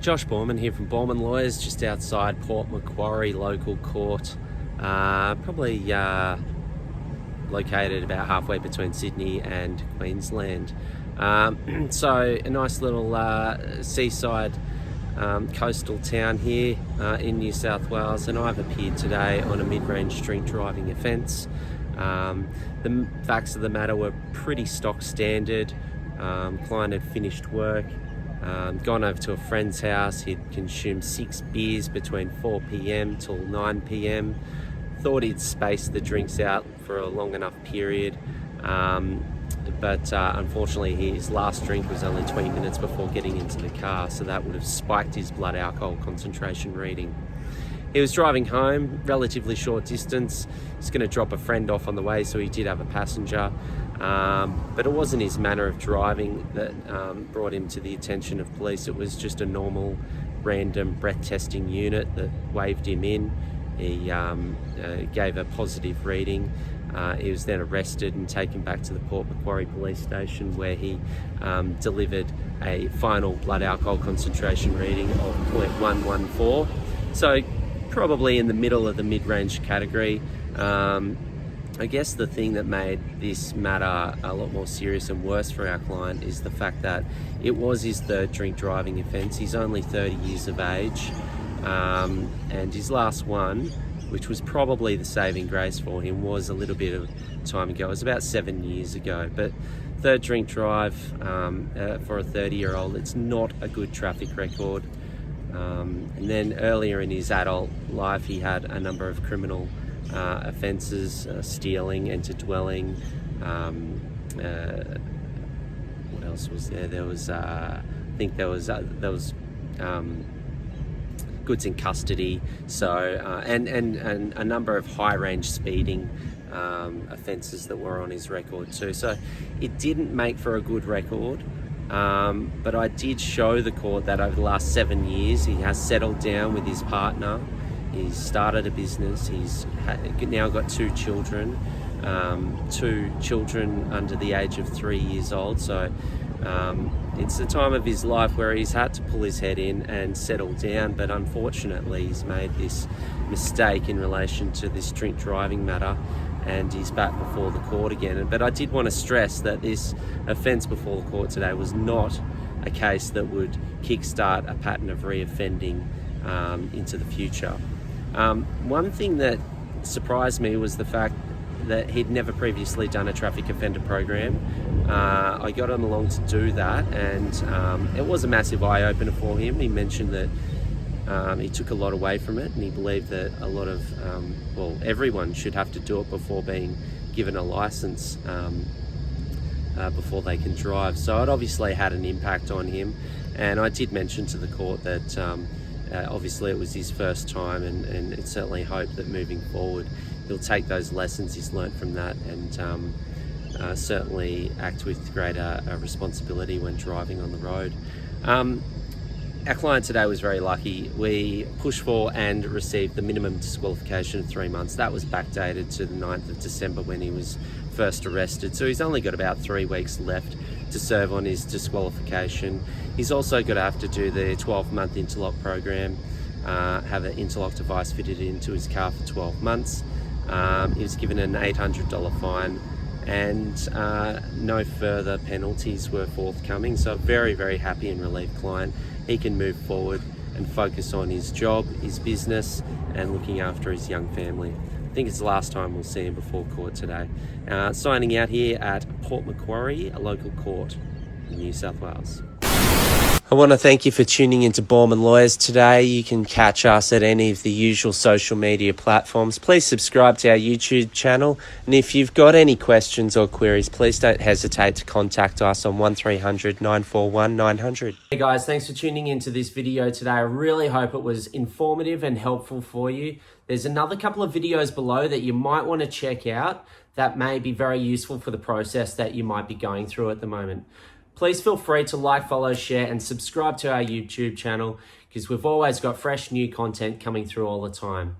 Josh Boorman here from Boorman Lawyers, just outside Port Macquarie Local Court, probably located about halfway between Sydney and Queensland. So a nice little seaside coastal town here in New South Wales, and I've appeared today on a mid-range drink driving offence. The facts of the matter were pretty stock standard. Client had finished work, gone over to a friend's house. He'd consumed 6 beers between 4 p.m. till 9 p.m. Thought he'd space the drinks out for a long enough period, but unfortunately his last drink was only 20 minutes before getting into the car, so that would have spiked his blood alcohol concentration reading. He was driving home, relatively short distance. He's going to drop a friend off on the way, so he did have a passenger. But it wasn't his manner of driving that brought him to the attention of police. It was just a normal, random breath testing unit that waved him in. He gave a positive reading. He was then arrested and taken back to the Port Macquarie police station, where he delivered a final blood alcohol concentration reading of 0.114. So probably in the middle of the mid-range category. I guess the thing that made this matter a lot more serious and worse for our client is the fact that it was his third drink driving offence. He's only 30 years of age, and his last one, which was probably the saving grace for him, was a little bit of time ago. It was about 7 years ago. But third drink drive for a 30-year-old, it's not a good traffic record. And then earlier in his adult life, he had a number of criminal offences, stealing, enter dwelling. What else was there? There was, I think there was goods in custody. So and a number of high range speeding offences that were on his record too. So it didn't make for a good record. But I did show the court that over the last 7 years he has settled down with his partner. He's started a business. He's now got 2 children, 2 children under the age of 3 years old. So it's the time of his life where he's had to pull his head in and settle down. But unfortunately, he's made this mistake in relation to this drink driving matter, and he's back before the court again. But I did want to stress that this offence before the court today was not a case that would kickstart a pattern of reoffending into the future. One thing that surprised me was the fact that he'd never previously done a traffic offender program. I got him along to do that, and it was a massive eye-opener for him. He mentioned that he took a lot away from it, and he believed that a lot of, everyone should have to do it before being given a licence, before they can drive. So it obviously had an impact on him, and I did mention to the court that obviously it was his first time, and it's certainly hope that moving forward he'll take those lessons he's learnt from that and certainly act with greater responsibility when driving on the road. Our client today was very lucky. We pushed for and received the minimum disqualification of 3 months. That was backdated to the 9th of December when he was first arrested. So he's only got about 3 weeks left to serve on his disqualification. He's also got to have to do the 12-month interlock program, have an interlock device fitted into his car for 12 months. He was given an $800 fine, and no further penalties were forthcoming. So very, very happy and relieved client. He can move forward and focus on his job, his business, and looking after his young family. I think it's the last time we'll see him before court today. Signing out here at Port Macquarie Local Court in New South Wales. I want to thank you for tuning into Boorman Lawyers today. You can catch us at any of the usual social media platforms. Please subscribe to our YouTube channel. And if you've got any questions or queries, please don't hesitate to contact us on 1300 941 900. Hey guys, thanks for tuning into this video today. I really hope it was informative and helpful for you. There's another couple of videos below that you might want to check out that may be very useful for the process that you might be going through at the moment. Please feel free to like, follow, share, and subscribe to our YouTube channel, because we've always got fresh new content coming through all the time.